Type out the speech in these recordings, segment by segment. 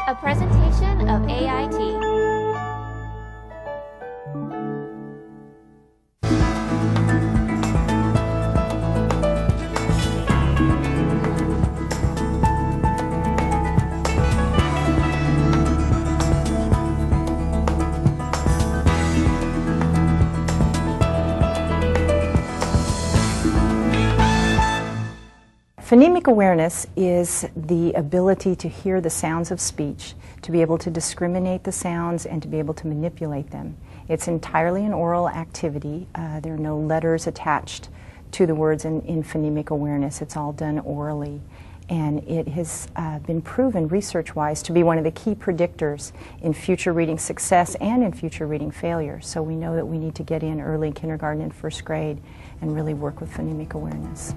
A presentation of AIT. Phonemic awareness is the ability to hear the sounds of speech, to be able to discriminate the sounds, and to be able to manipulate them. It's entirely an oral activity. There are no letters attached to the words in phonemic awareness. It's all done orally. And it has been proven research-wise to be one of the key predictors in future reading success and in future reading failure. So we know that we need to get in early, kindergarten and first grade, and really work with phonemic awareness.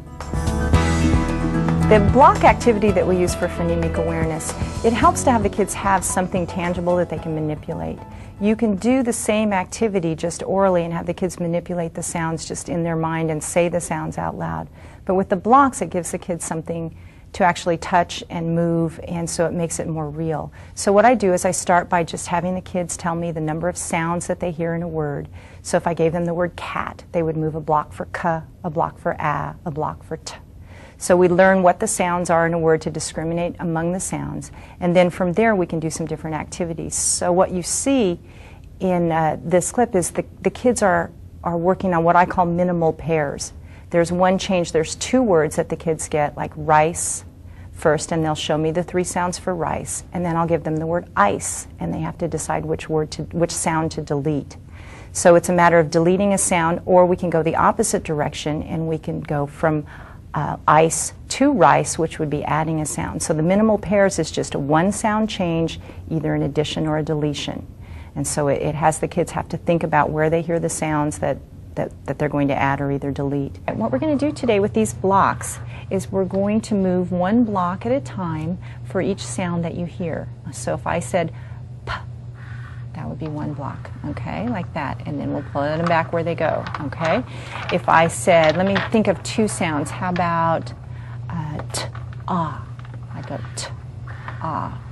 The block activity that we use for phonemic awareness, it helps to have the kids have something tangible that they can manipulate. You can do the same activity just orally and have the kids manipulate the sounds just in their mind and say the sounds out loud. But with the blocks, it gives the kids something to actually touch and move, and so it makes it more real. So what I do is I start by just having the kids tell me the number of sounds that they hear in a word. So if I gave them the word cat, they would move a block for k, a block for a block for t. So we learn what the sounds are in a word to discriminate among the sounds, and then from there we can do some different activities. So what you see in this clip is the kids are working on what I call minimal pairs. There's one change, there's two words that the kids get, like rice first, and they'll show me the three sounds for rice, and then I'll give them the word ice, and they have to decide which sound to delete. So it's a matter of deleting a sound, or we can go the opposite direction, and we can go from ice to rice, which would be adding a sound. So the minimal pairs is just a one sound change, either an addition or a deletion. And so it has the kids have to think about where they hear the sounds that they're going to add or either delete. And what we're going to do today with these blocks is we're going to move one block at a time for each sound that you hear. So if I said p, that would be one block, okay, like that, and then we'll pull them back where they go, okay? If I said, let me think of two sounds, how about t, ah, I go t, ah,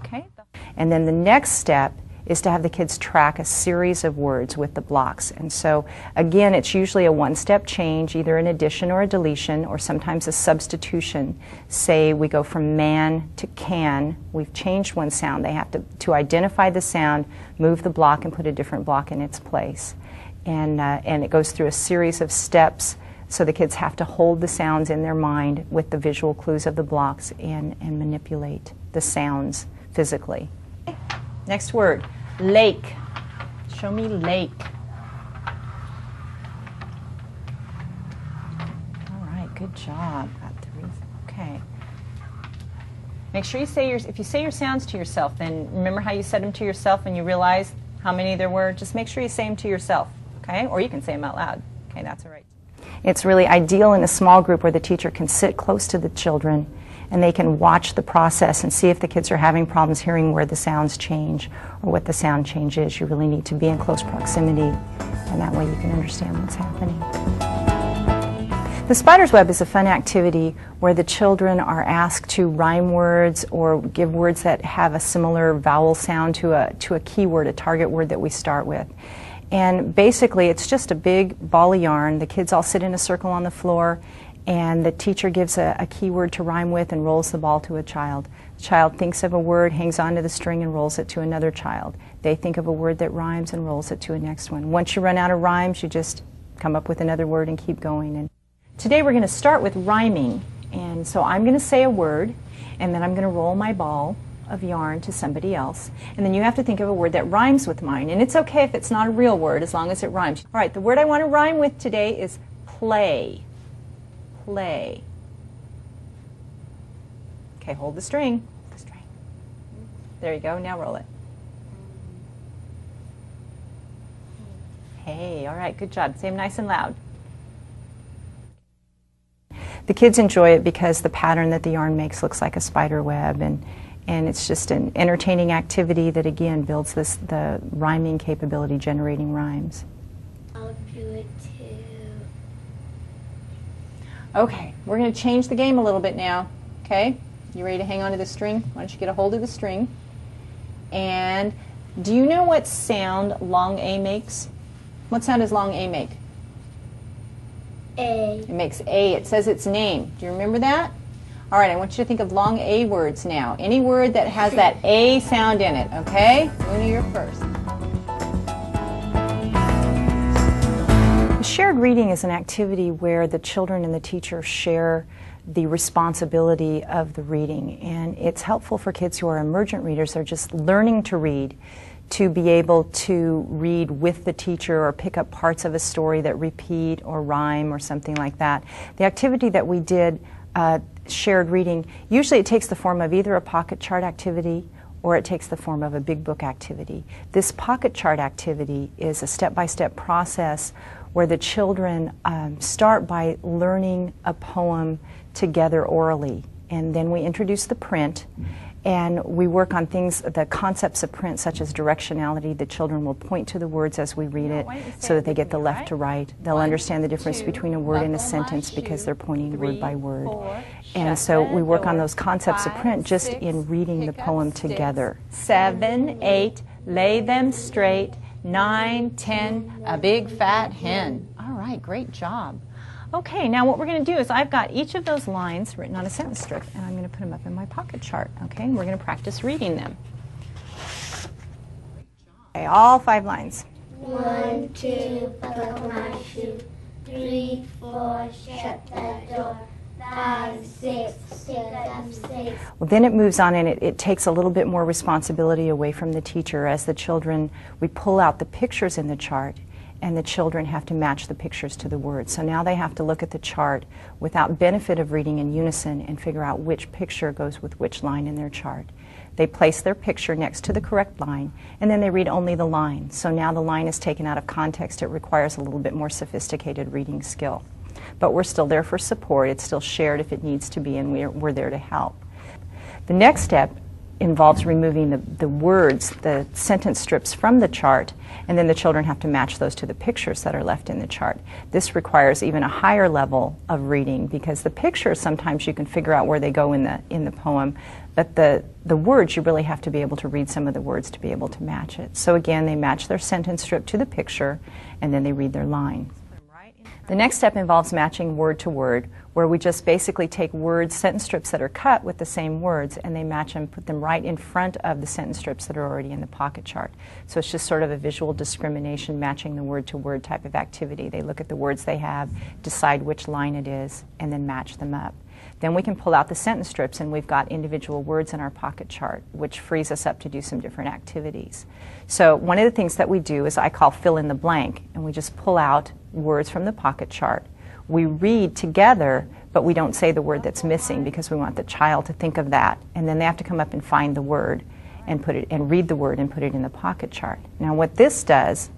okay? And then the next step is to have the kids track a series of words with the blocks. And so, again, it's usually a one-step change, either an addition or a deletion, or sometimes a substitution. Say we go from man to can. We've changed one sound. They have to identify the sound, move the block, and put a different block in its place. And it goes through a series of steps, so the kids have to hold the sounds in their mind with the visual clues of the blocks and manipulate the sounds physically. Next word, lake. Show me lake. All right, good job. Got three. Okay. Make sure you say if you say your sounds to yourself, then remember how you said them to yourself and you realized how many there were? Just make sure you say them to yourself, okay? Or you can say them out loud. Okay, that's all right. It's really ideal in a small group where the teacher can sit close to the children and they can watch the process and see if the kids are having problems hearing where the sounds change or what the sound change is. You really need to be in close proximity, and that way you can understand what's happening. The Spider's Web is a fun activity where the children are asked to rhyme words or give words that have a similar vowel sound to a keyword, a target word that we start with. And basically it's just a big ball of yarn. The kids all sit in a circle on the floor, and the teacher gives a keyword to rhyme with and rolls the ball to a child. The child thinks of a word, hangs onto the string, and rolls it to another child. They think of a word that rhymes and rolls it to a next one. Once you run out of rhymes, you just come up with another word and keep going. And today we're going to start with rhyming. And so I'm going to say a word, and then I'm going to roll my ball of yarn to somebody else. And then you have to think of a word that rhymes with mine. And it's okay if it's not a real word as long as it rhymes. All right, the word I want to rhyme with today is play. Play. Okay, hold the string. The string. There you go. Now roll it. Hey, all right, good job. Say them nice and loud. The kids enjoy it because the pattern that the yarn makes looks like a spider web, and it's just an entertaining activity that again builds the rhyming capability, generating rhymes. I'll do it too. Okay, we're going to change the game a little bit now, okay? You ready to hang on to the string? Why don't you get a hold of the string? And do you know what sound long A makes? What sound does long A make? A. It makes A. It says its name. Do you remember that? All right, I want you to think of long A words now. Any word that has that A sound in it, okay? Luna, you're first. Shared reading is an activity where the children and the teacher share the responsibility of the reading, and it's helpful for kids who are emergent readers. They're just learning to read, to be able to read with the teacher or pick up parts of a story that repeat or rhyme or something like that. The activity that we did, shared reading, usually it takes the form of either a pocket chart activity or it takes the form of a big book activity. This pocket chart activity is a step-by-step process where the children start by learning a poem together orally, and then we introduce the print, and we work on things, the concepts of print, such as directionality. The children will point to the words as we read it so that they get the left to right. They'll understand the difference between a word and a sentence because they're pointing word by word. And so we work on those concepts of print just in reading the poem together. 7, 8, lay them straight. 9, 10, a big fat hen. All right, great job. Okay, now what we're going to do is I've got each of those lines written on a sentence strip, and I'm going to put them up in my pocket chart, okay? And we're going to practice reading them. Okay, all 5 lines. 1, 2, buckle my shoe. 3, 4, shut the door. 5, 6, pick up 6. Well, then it moves on, and it takes a little bit more responsibility away from the teacher. As the children, we pull out the pictures in the chart, and the children have to match the pictures to the words. So now they have to look at the chart without benefit of reading in unison and figure out which picture goes with which line in their chart. They place their picture next to the correct line, and then they read only the line. So now the line is taken out of context. It requires a little bit more sophisticated reading skill. But we're still there for support. It's still shared if it needs to be, and we're there to help. The next step involves removing the words, the sentence strips from the chart, and then the children have to match those to the pictures that are left in the chart. This requires even a higher level of reading because the pictures, sometimes you can figure out where they go in the poem, but the words, you really have to be able to read some of the words to be able to match it. So again, they match their sentence strip to the picture, and then they read their line. The next step involves matching word to word, where we just basically take words, sentence strips that are cut with the same words, and they match them, put them right in front of the sentence strips that are already in the pocket chart. So it's just sort of a visual discrimination, matching the word to word type of activity. They look at the words they have, decide which line it is, and then match them up. Then we can pull out the sentence strips, and we've got individual words in our pocket chart, which frees us up to do some different activities. So one of the things that we do is I call fill in the blank, and we just pull out words from the pocket chart. We read together, but we don't say the word that's missing because we want the child to think of that, and then they have to come up and find the word and put it and read the word and put it in the pocket chart. Now what this does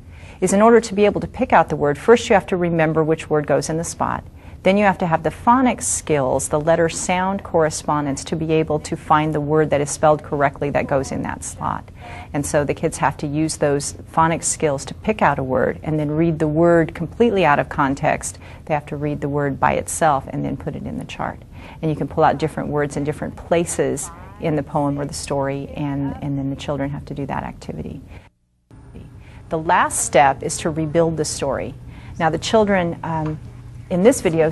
is, in order to be able to pick out the word, first you have to remember which word goes in the spot. Then you have to have the phonics skills, the letter sound correspondence, to be able to find the word that is spelled correctly that goes in that slot. And so the kids have to use those phonics skills to pick out a word and then read the word completely out of context. They have to read the word by itself and then put it in the chart. And you can pull out different words in different places in the poem or the story, and then the children have to do that activity. The last step is to rebuild the story. Now the children, in this video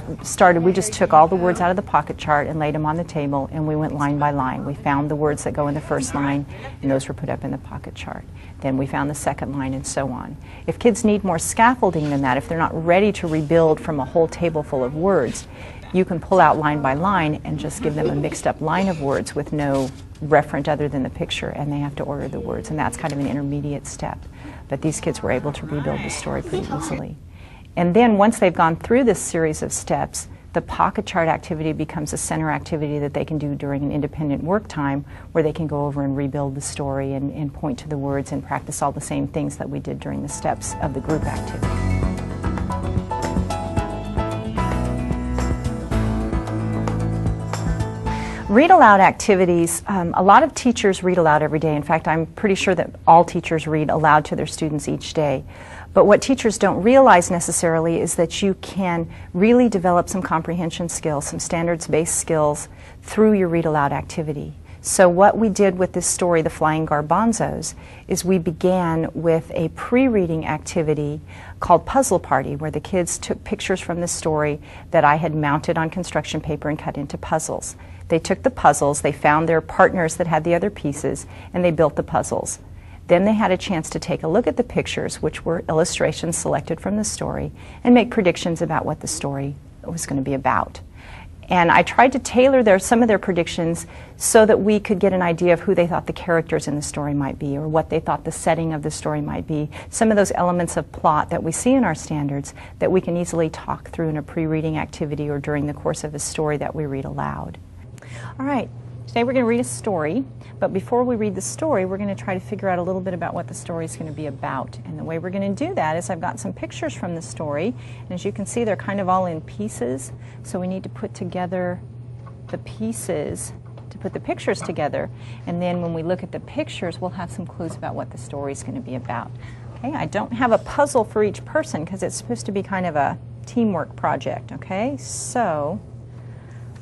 we just took all the words out of the pocket chart and laid them on the table, and we went line by line. We found the words that go in the first line, and those were put up in the pocket chart. Then we found the second line, and so on. If kids need more scaffolding than that, if they're not ready to rebuild from a whole table full of words, you can pull out line by line and just give them a mixed up line of words with no referent other than the picture, and they have to order the words, and that's kind of an intermediate step. But these kids were able to rebuild the story pretty easily. And then once they've gone through this series of steps, the pocket chart activity becomes a center activity that they can do during an independent work time, where they can go over and rebuild the story and point to the words and practice all the same things that we did during the steps of the group activity. Read aloud activities, a lot of teachers read aloud every day. In fact, I'm pretty sure that all teachers read aloud to their students each day. But what teachers don't realize necessarily is that you can really develop some comprehension skills, some standards-based skills through your read aloud activity. So what we did with this story, The Flying Garbanzos, is we began with a pre-reading activity called Puzzle Party, where the kids took pictures from the story that I had mounted on construction paper and cut into puzzles. They took the puzzles, they found their partners that had the other pieces, and they built the puzzles. Then they had a chance to take a look at the pictures, which were illustrations selected from the story, and make predictions about what the story was going to be about. And I tried to tailor some of their predictions so that we could get an idea of who they thought the characters in the story might be, or what they thought the setting of the story might be, some of those elements of plot that we see in our standards that we can easily talk through in a pre-reading activity or during the course of a story that we read aloud. All right, today we're going to read a story, but before we read the story, we're going to try to figure out a little bit about what the story is going to be about. And the way we're going to do that is I've got some pictures from the story, and as you can see, they're kind of all in pieces, so we need to put together the pieces to put the pictures together. And then when we look at the pictures, we'll have some clues about what the story is going to be about. Okay, I don't have a puzzle for each person because it's supposed to be kind of a teamwork project, okay? So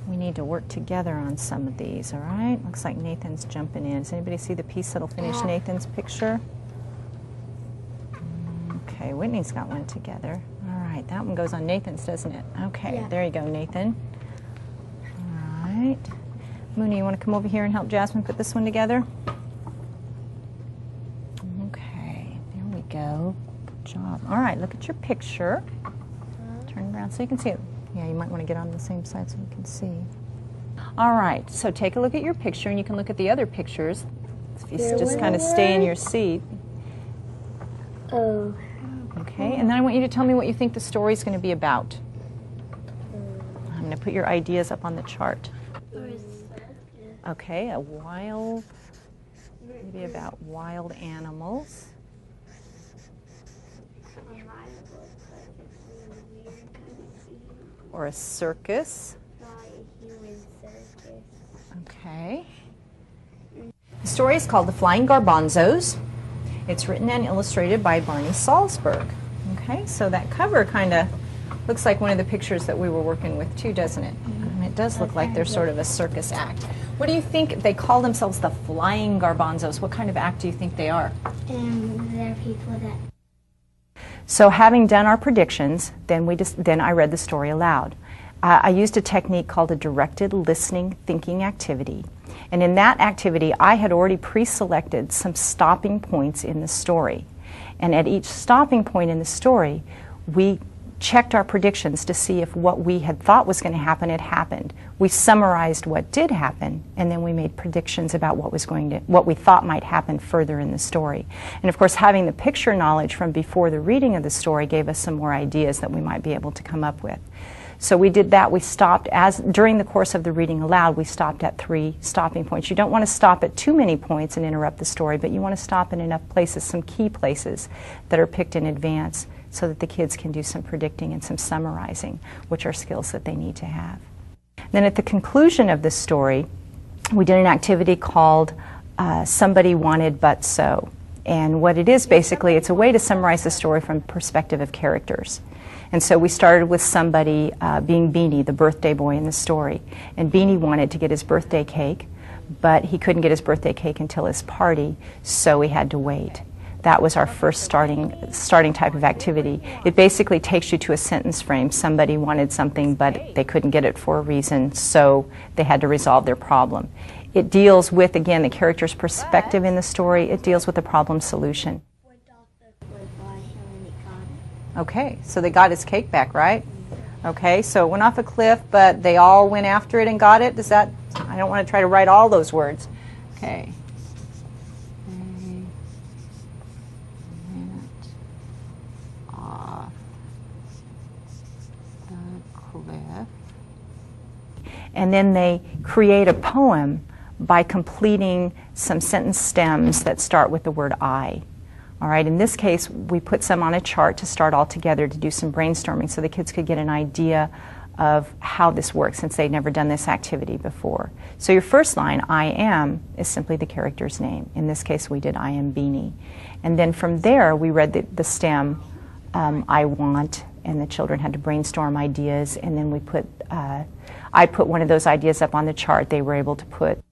we need to work together on some of these, all right? Looks like Nathan's jumping in. Does anybody see the piece that'll finish Nathan's picture? Okay, Whitney's got one together. All right, that one goes on Nathan's, doesn't it? Okay, Yeah. There you go, Nathan. All right. Mooney, you want to come over here and help Jasmine put this one together? Okay, there we go. Good job. All right, look at your picture. Turn around so you can see it. Yeah, you might want to get on the same side so you can see. All right, so take a look at your picture, and you can look at the other pictures. If you just kind of stay in your seat. Oh. Okay, and then I want you to tell me what you think the story is going to be about. I'm going to put your ideas up on the chart. Okay, maybe about wild animals. Or a circus. Okay. The story is called The Flying Garbanzos. It's written and illustrated by Barney Salzberg. Okay, so that cover kind of looks like one of the pictures that we were working with too, doesn't it? It does look like they're sort of a circus act. What do you think? They call themselves the Flying Garbanzos. What kind of act do you think they are? They're people that... So having done our predictions, then I read the story aloud. I used a technique called a directed listening thinking activity. And in that activity, I had already pre-selected some stopping points in the story. And at each stopping point in the story, we checked our predictions to see if what we had thought was going to happen had happened. We summarized what did happen, and then we made predictions about what we thought might happen further in the story. And of course, having the picture knowledge from before the reading of the story gave us some more ideas that we might be able to come up with. So we did that. We stopped, during the course of the reading aloud, we stopped at 3 stopping points. You don't want to stop at too many points and interrupt the story, but you want to stop in enough places, some key places that are picked in advance, so that the kids can do some predicting and some summarizing, which are skills that they need to have. Then at the conclusion of the story, we did an activity called Somebody Wanted But So. And what it is basically, it's a way to summarize the story from the perspective of characters. And so we started with somebody being Beanie, the birthday boy in the story. And Beanie wanted to get his birthday cake, but he couldn't get his birthday cake until his party, so he had to wait. That was our first starting type of activity. It basically takes you to a sentence frame. Somebody wanted something, but they couldn't get it for a reason, so they had to resolve their problem. It deals with, again, the character's perspective in the story. It deals with the problem solution. Okay, so they got his cake back, right? Okay, so it went off a cliff, but they all went after it and got it. Does that, I don't want to try to write all those words. Okay. And then they create a poem by completing some sentence stems that start with the word I. All right, in this case, we put some on a chart to start all together to do some brainstorming so the kids could get an idea of how this works since they'd never done this activity before. So your first line, I am, is simply the character's name. In this case, we did I am Beanie. And then from there, we read the stem, I want, and the children had to brainstorm ideas, and then we put I put one of those ideas up on the chart. They were able to put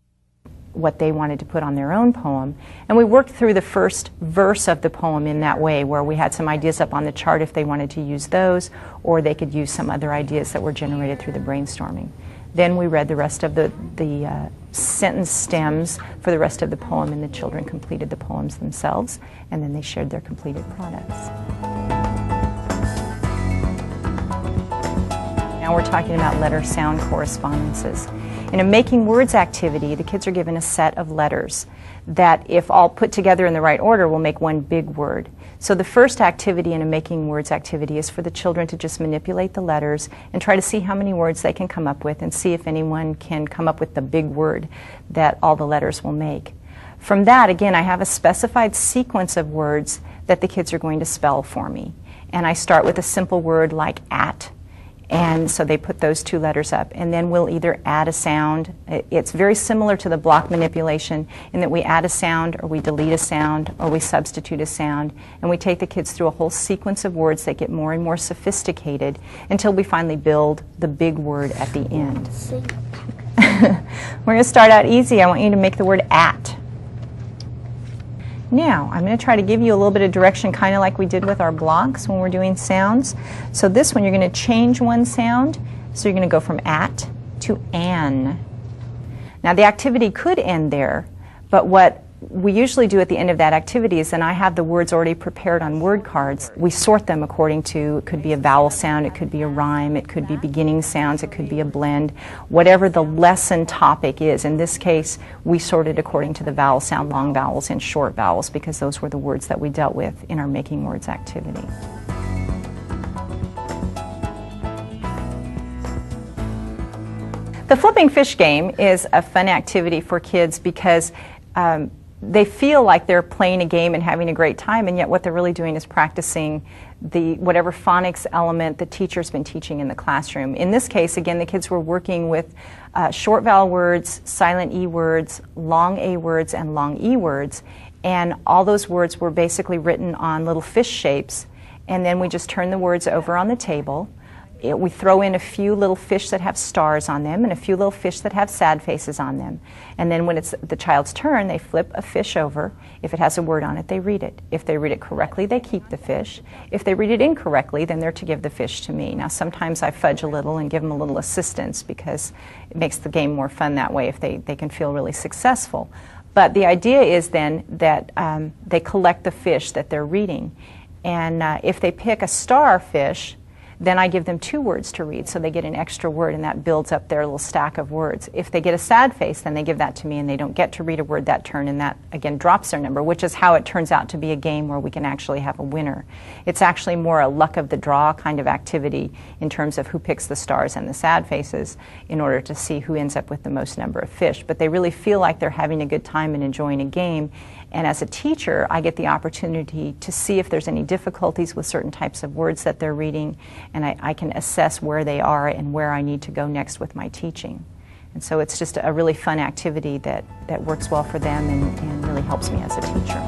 what they wanted to put on their own poem. And we worked through the first verse of the poem in that way, where we had some ideas up on the chart if they wanted to use those, or they could use some other ideas that were generated through the brainstorming. Then we read the rest of the sentence stems for the rest of the poem, and the children completed the poems themselves, and then they shared their completed products. Now we're talking about letter-sound correspondences. In a making words activity, the kids are given a set of letters that, if all put together in the right order, will make one big word. So the first activity in a making words activity is for the children to just manipulate the letters and try to see how many words they can come up with, and see if anyone can come up with the big word that all the letters will make. From that, again, I have a specified sequence of words that the kids are going to spell for me. And I start with a simple word like at. And so they put those two letters up, and then we'll either add a sound. It's very similar to the block manipulation in that we add a sound, or we delete a sound, or we substitute a sound, and we take the kids through a whole sequence of words that get more and more sophisticated until we finally build the big word at the end. We're going to start out easy. I want you to make the word at. Now, I'm going to try to give you a little bit of direction, kind of like we did with our blocks when we're doing sounds. So this one, you're going to change one sound. So you're going to go from at to an. Now, the activity could end there, but what we usually do at the end of that activity is then I have the words already prepared on word cards. We sort them according to, it could be a vowel sound, it could be a rhyme, it could be beginning sounds, it could be a blend, whatever the lesson topic is. In this case, we sorted according to the vowel sound, long vowels and short vowels, because those were the words that we dealt with in our making words activity. The flipping fish game is a fun activity for kids because they feel like they're playing a game and having a great time, and yet what they're really doing is practicing whatever phonics element the teacher's been teaching in the classroom. In this case, again, the kids were working with short vowel words, silent E words, long A words, and long E words, and all those words were basically written on little fish shapes, and then we just turn the words over on the table. We throw in a few little fish that have stars on them and a few little fish that have sad faces on them. And then when it's the child's turn, they flip a fish over. If it has a word on it, they read it. If they read it correctly, they keep the fish. If they read it incorrectly, then they're to give the fish to me. Now, sometimes I fudge a little and give them a little assistance because it makes the game more fun that way if they can feel really successful. But the idea is then that they collect the fish that they're reading. And if they pick a star fish, then I give them 2 words to read, so they get an extra word, and that builds up their little stack of words. If they get a sad face, then they give that to me, and they don't get to read a word that turn, and that, again, drops their number, which is how it turns out to be a game where we can actually have a winner. It's actually more a luck of the draw kind of activity in terms of who picks the stars and the sad faces in order to see who ends up with the most number of fish. But they really feel like they're having a good time and enjoying a game. And as a teacher, I get the opportunity to see if there's any difficulties with certain types of words that they're reading, and I can assess where they are and where I need to go next with my teaching. And so it's just a really fun activity that works well for them and really helps me as a teacher.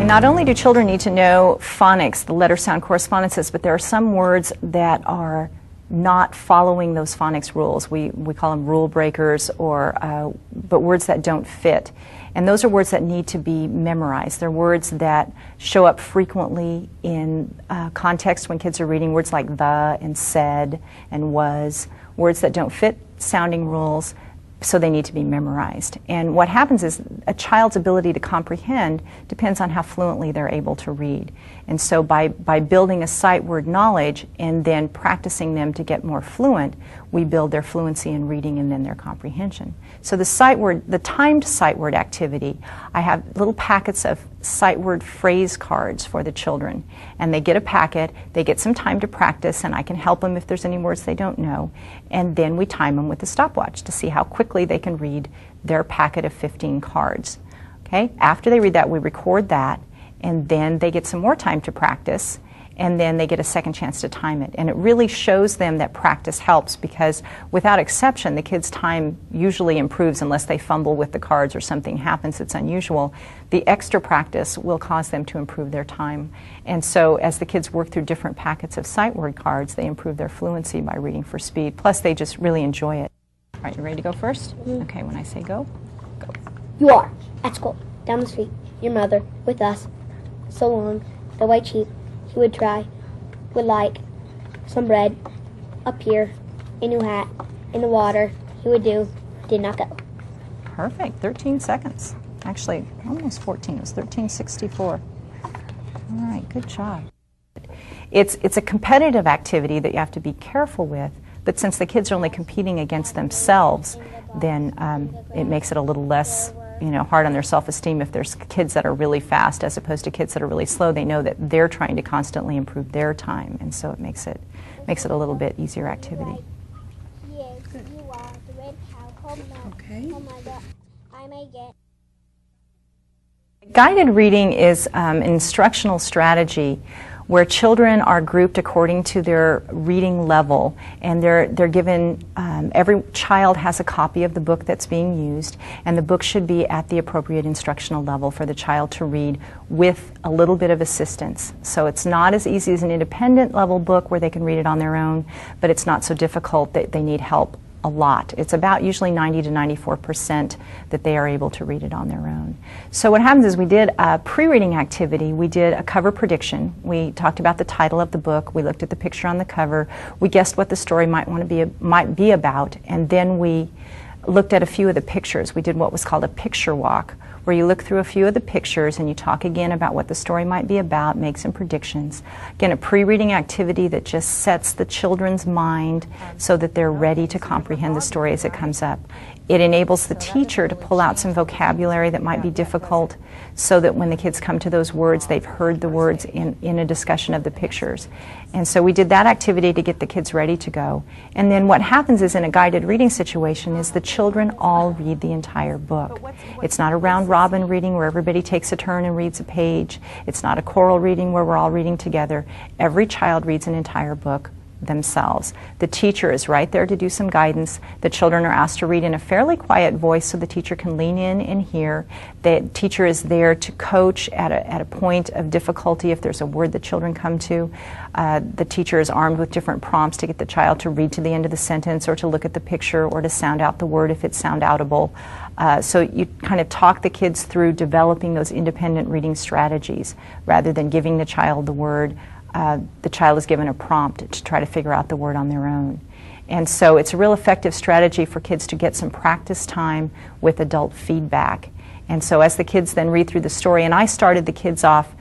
And not only do children need to know phonics, the letter-sound correspondences, but there are some words that are not following those phonics rules. We call them rule breakers, but words that don't fit. And those are words that need to be memorized. They're words that show up frequently in context when kids are reading, words like the and said and was, words that don't fit sounding rules, so they need to be memorized. And what happens is a child's ability to comprehend depends on how fluently they're able to read. And so by building a sight word knowledge and then practicing them to get more fluent, we build their fluency in reading and then their comprehension. So the timed sight word activity, I have little packets of sight word phrase cards for the children. And they get a packet, they get some time to practice, and I can help them if there's any words they don't know. And then we time them with a stopwatch to see how quickly they can read their packet of 15 cards. Okay? After they read that, we record that, and then they get some more time to practice, and then they get a second chance to time it. And it really shows them that practice helps, because without exception, the kids' time usually improves unless they fumble with the cards or something happens that's unusual. The extra practice will cause them to improve their time. And so as the kids work through different packets of sight word cards, they improve their fluency by reading for speed. Plus, they just really enjoy it. All right, you ready to go first? Okay, when I say go, go. You are at school, down the street, your mother, with us. So long, the white sheep, he would try, would like some bread, up here, a new hat, in the water, he would do, did not go. Perfect, 13 seconds. Actually, almost 14, it was 13:64. All right, good job. It's a competitive activity that you have to be careful with, but since the kids are only competing against themselves, then it makes it a little less hard on their self-esteem if there's kids that are really fast as opposed to kids that are really slow. They know that they're trying to constantly improve their time, and so it makes it a little bit easier activity. Yes, you are the red cow. Okay. Oh my God, I may get. Guided reading is an instructional strategy where children are grouped according to their reading level, and they're given, every child has a copy of the book that's being used, and the book should be at the appropriate instructional level for the child to read with a little bit of assistance. So it's not as easy as an independent level book where they can read it on their own, but it's not so difficult that they need help a lot. It's about usually 90 to 94% that they are able to read it on their own. So what happens is we did a pre-reading activity. We did a cover prediction. We talked about the title of the book. We looked at the picture on the cover. We guessed what the story might be about, and then we looked at a few of the pictures. We did what was called a picture walk, where you look through a few of the pictures and you talk again about what the story might be about, make some predictions. Again, a pre-reading activity that just sets the children's mind so that they're ready to comprehend the story as it comes up. It enables the teacher to pull out some vocabulary that might be difficult so that when the kids come to those words, they've heard the words in a discussion of the pictures. And so we did that activity to get the kids ready to go. And then what happens is in a guided reading situation is the children all read the entire book. It's not a round robin reading where everybody takes a turn and reads a page. It's not a choral reading where we're all reading together. Every child reads an entire book themselves. The teacher is right there to do some guidance. The children are asked to read in a fairly quiet voice so the teacher can lean in and hear. The teacher is there to coach at a point of difficulty if there's a word that children come to. The teacher is armed with different prompts to get the child to read to the end of the sentence or to look at the picture or to sound out the word if it's sound outable. So you kind of talk the kids through developing those independent reading strategies rather than giving the child the word. The child is given a prompt to try to figure out the word on their own. And so it's a real effective strategy for kids to get some practice time with adult feedback. And so as the kids then read through the story, and I started the kids off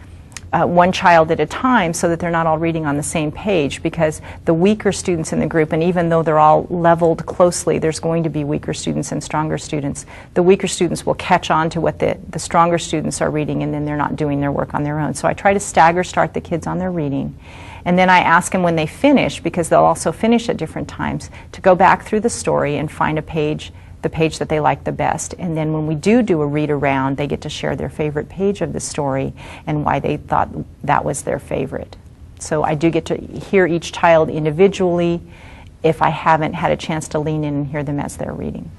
one child at a time so that they're not all reading on the same page, because the weaker students in the group, and even though they're all leveled closely, there's going to be weaker students and stronger students. The weaker students will catch on to what the stronger students are reading, and then they're not doing their work on their own. So I try to stagger start the kids on their reading. And then I ask them when they finish, because they'll also finish at different times, to go back through the story and find the page that they like the best. And then when we do a read around, they get to share their favorite page of the story and why they thought that was their favorite. So I do get to hear each child individually if I haven't had a chance to lean in and hear them as they're reading.